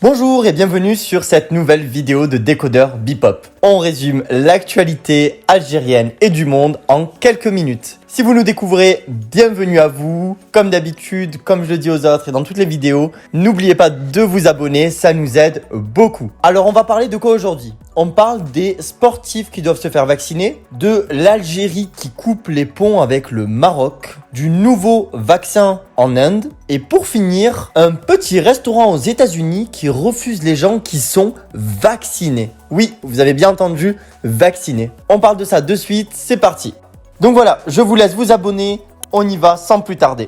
Bonjour et bienvenue sur cette nouvelle vidéo de Décodeur Bipop. On résume l'actualité algérienne et du monde en quelques minutes. Si vous nous découvrez, bienvenue à vous. Comme d'habitude, comme je le dis aux autres et dans toutes les vidéos, n'oubliez pas de vous abonner, ça nous aide beaucoup. Alors on va parler de quoi aujourd'hui ? On parle des sportifs qui doivent se faire vacciner, de l'Algérie qui coupe les ponts avec le Maroc, du nouveau vaccin en Inde et pour finir, un petit restaurant aux États-Unis qui refuse les gens qui sont vaccinés. Oui, vous avez bien entendu, vaccinés. On parle de ça de suite, c'est parti. Donc voilà, je vous laisse vous abonner, on y va sans plus tarder.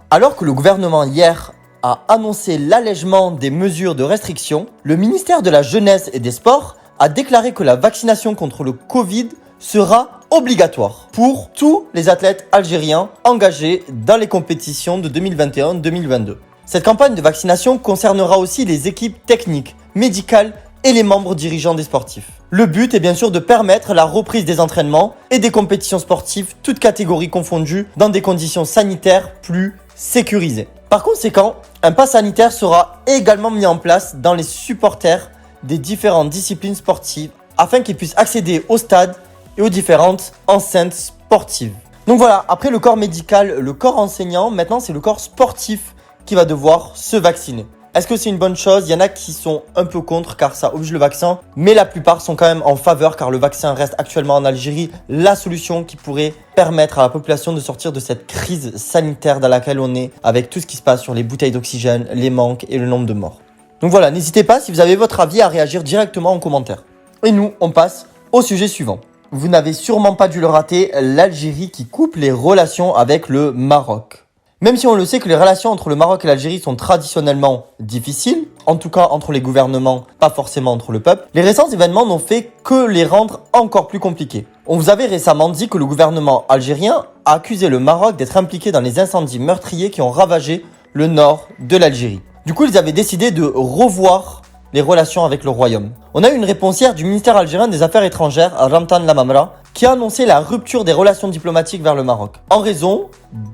Alors que le gouvernement hier a annoncé l'allègement des mesures de restriction, le ministère de la Jeunesse et des Sports a déclaré que la vaccination contre le Covid sera obligatoire pour tous les athlètes algériens engagés dans les compétitions de 2021-2022. Cette campagne de vaccination concernera aussi les équipes techniques, médicales et les membres dirigeants des sportifs. Le but est bien sûr de permettre la reprise des entraînements et des compétitions sportives, toutes catégories confondues, dans des conditions sanitaires plus sécurisées. Par conséquent, un pass sanitaire sera également mis en place dans les supporters des différentes disciplines sportives afin qu'ils puissent accéder au stade et aux différentes enceintes sportives. Donc voilà, après le corps médical, le corps enseignant, maintenant c'est le corps sportif qui va devoir se vacciner. Est-ce que c'est une bonne chose ? Il y en a qui sont un peu contre car ça oblige le vaccin, mais la plupart sont quand même en faveur car le vaccin reste actuellement en Algérie la solution qui pourrait permettre à la population de sortir de cette crise sanitaire dans laquelle on est avec tout ce qui se passe sur les bouteilles d'oxygène, les manques et le nombre de morts. Donc voilà, n'hésitez pas si vous avez votre avis à réagir directement en commentaire. Et nous, on passe au sujet suivant. Vous n'avez sûrement pas dû le rater, l'Algérie qui coupe les relations avec le Maroc. Même si on le sait que les relations entre le Maroc et l'Algérie sont traditionnellement difficiles, en tout cas entre les gouvernements, pas forcément entre le peuple, les récents événements n'ont fait que les rendre encore plus compliqués. On vous avait récemment dit que le gouvernement algérien a accusé le Maroc d'être impliqué dans les incendies meurtriers qui ont ravagé le nord de l'Algérie. Du coup, ils avaient décidé de revoir les relations avec le royaume. On a eu une réponse hier du ministère algérien des Affaires étrangères, Ramtan Lamamra, qui a annoncé la rupture des relations diplomatiques vers le Maroc, en raison,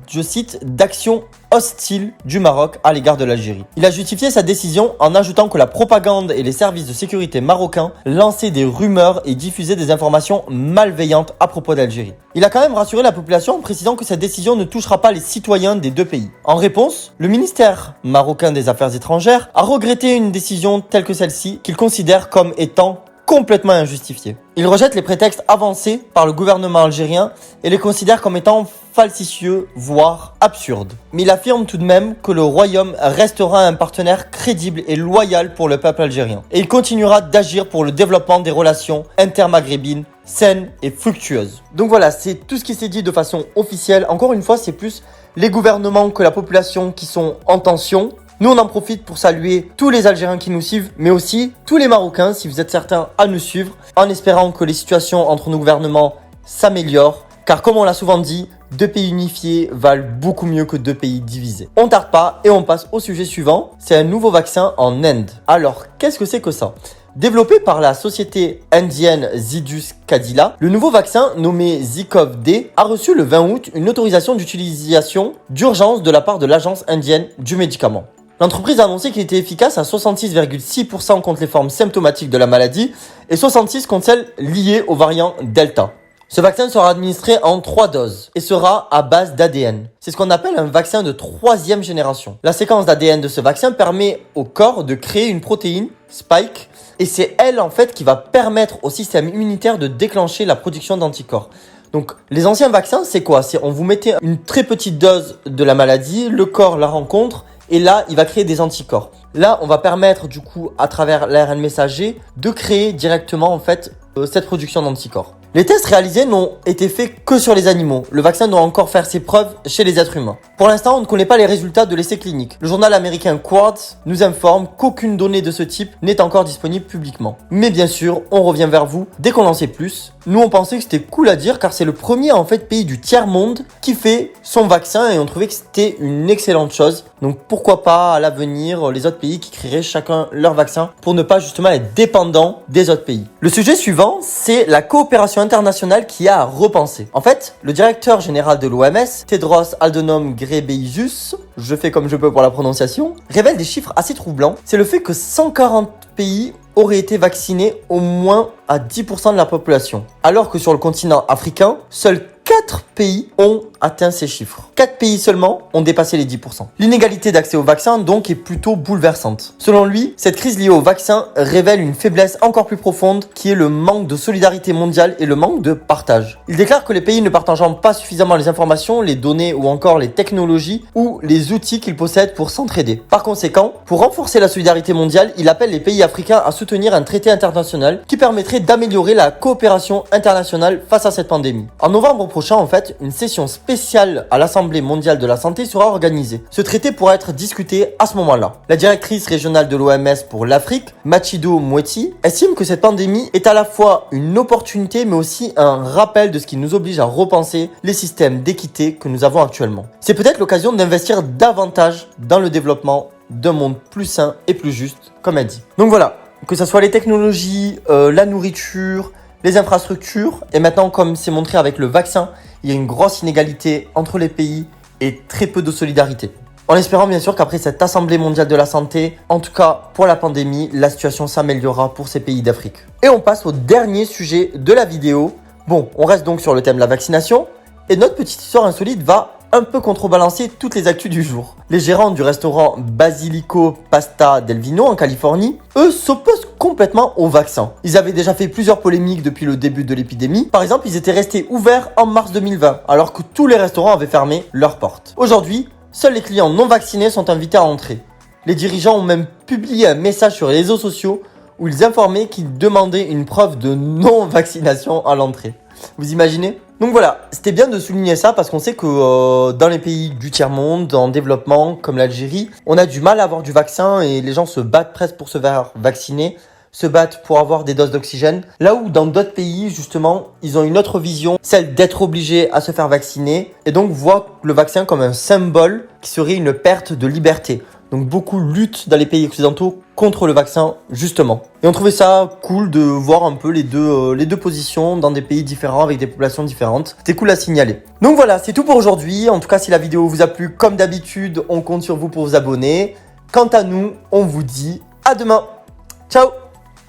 je cite, d'actions hostiles du Maroc à l'égard de l'Algérie. Il a justifié sa décision en ajoutant que la propagande et les services de sécurité marocains lançaient des rumeurs et diffusaient des informations malveillantes à propos d'Algérie. Il a quand même rassuré la population en précisant que cette décision ne touchera pas les citoyens des deux pays. En réponse, le ministère marocain des Affaires étrangères a regretté une décision telle que celle-ci qu'il considère comme étant complètement injustifiée. Il rejette les prétextes avancés par le gouvernement algérien et les considère comme étant falsicieux, voire absurdes. Mais il affirme tout de même que le royaume restera un partenaire crédible et loyal pour le peuple algérien. Et il continuera d'agir pour le développement des relations intermaghrébines saines et fructueuses. Donc voilà, c'est tout ce qui s'est dit de façon officielle. Encore une fois, c'est plus les gouvernements que la population qui sont en tension. Nous, on en profite pour saluer tous les Algériens qui nous suivent, mais aussi tous les Marocains, si vous êtes certains à nous suivre, en espérant que les situations entre nos gouvernements s'améliorent. Car comme on l'a souvent dit, deux pays unifiés valent beaucoup mieux que deux pays divisés. On tarde pas et on passe au sujet suivant. C'est un nouveau vaccin en Inde. Alors, qu'est-ce que c'est que ça ? Développé par la société indienne Zydus Cadila, le nouveau vaccin nommé Zykov-D a reçu le 20 août une autorisation d'utilisation d'urgence de la part de l'agence indienne du médicament. L'entreprise a annoncé qu'il était efficace à 66,6% contre les formes symptomatiques de la maladie et 66% contre celles liées au variant Delta. Ce vaccin sera administré en 3 doses et sera à base d'ADN. C'est ce qu'on appelle un vaccin de 3e génération. La séquence d'ADN de ce vaccin permet au corps de créer une protéine, Spike, et c'est elle en fait qui va permettre au système immunitaire de déclencher la production d'anticorps. Donc les anciens vaccins, c'est quoi ? C'est on vous mettait une très petite dose de la maladie, le corps la rencontre, et là, il va créer des anticorps. Là, on va permettre du coup, à travers l'ARN messager, de créer directement en fait cette production d'anticorps. Les tests réalisés n'ont été faits que sur les animaux. Le vaccin doit encore faire ses preuves chez les êtres humains. Pour l'instant, on ne connaît pas les résultats de l'essai clinique. Le journal américain Quartz nous informe qu'aucune donnée de ce type n'est encore disponible publiquement. Mais bien sûr, on revient vers vous dès qu'on en sait plus. Nous, on pensait que c'était cool à dire car c'est le premier en fait pays du tiers-monde qui fait son vaccin et on trouvait que c'était une excellente chose. Donc pourquoi pas à l'avenir les autres pays qui créeraient chacun leur vaccin pour ne pas justement être dépendant des autres pays. Le sujet suivant, c'est la coopération coopération internationale qu'il y a à repenser. En fait, le directeur général de l'OMS, Tedros Adhanom Ghebreyesus, je fais comme je peux pour la prononciation, révèle des chiffres assez troublants. C'est le fait que 140 pays auraient été vaccinés au moins à 10% de la population. Alors que sur le continent africain, seuls 4 pays ont atteint ces chiffres. 4 pays seulement ont dépassé les 10%. L'inégalité d'accès au vaccin donc est plutôt bouleversante. Selon lui, cette crise liée au vaccin révèle une faiblesse encore plus profonde qui est le manque de solidarité mondiale et le manque de partage. Il déclare que les pays ne partageant pas suffisamment les informations, les données ou encore les technologies ou les outils qu'ils possèdent pour s'entraider. Par conséquent, pour renforcer la solidarité mondiale, il appelle les pays africains à soutenir un traité international qui permettrait d'améliorer la coopération internationale face à cette pandémie. En novembre prochain, en fait, une session spéciale à l'Assemblée mondiale de la santé sera organisée. Ce traité pourra être discuté à ce moment-là. La directrice régionale de l'OMS pour l'Afrique, Machido Moeti, estime que cette pandémie est à la fois une opportunité mais aussi un rappel de ce qui nous oblige à repenser les systèmes d'équité que nous avons actuellement. C'est peut-être l'occasion d'investir davantage dans le développement d'un monde plus sain et plus juste, comme elle dit. Donc voilà, que ce soit les technologies, la nourriture, les infrastructures, et maintenant comme c'est montré avec le vaccin, il y a une grosse inégalité entre les pays et très peu de solidarité. En espérant bien sûr qu'après cette Assemblée mondiale de la santé, en tout cas pour la pandémie, la situation s'améliorera pour ces pays d'Afrique. Et on passe au dernier sujet de la vidéo. Bon, on reste donc sur le thème de la vaccination, et notre petite histoire insolite va un peu contrebalancer toutes les actus du jour. Les gérants du restaurant Basilico Pasta del Vino en Californie, eux, s'opposent complètement au vaccin. Ils avaient déjà fait plusieurs polémiques depuis le début de l'épidémie. Par exemple, ils étaient restés ouverts en mars 2020, alors que tous les restaurants avaient fermé leurs portes. Aujourd'hui, seuls les clients non vaccinés sont invités à entrer. Les dirigeants ont même publié un message sur les réseaux sociaux où ils informaient qu'ils demandaient une preuve de non-vaccination à l'entrée. Vous imaginez ? Donc voilà, c'était bien de souligner ça parce qu'on sait que dans les pays du tiers-monde, en développement, comme l'Algérie, on a du mal à avoir du vaccin et les gens se battent presque pour se faire vacciner, se battent pour avoir des doses d'oxygène. Là où dans d'autres pays, justement, ils ont une autre vision, celle d'être obligés à se faire vacciner et donc voient le vaccin comme un symbole qui serait une perte de liberté. Donc beaucoup luttent dans les pays occidentaux contre le vaccin, justement. Et on trouvait ça cool de voir un peu les deux positions dans des pays différents avec des populations différentes. C'était cool à signaler. Donc voilà, c'est tout pour aujourd'hui. En tout cas, si la vidéo vous a plu, comme d'habitude, on compte sur vous pour vous abonner. Quant à nous, on vous dit à demain. Ciao!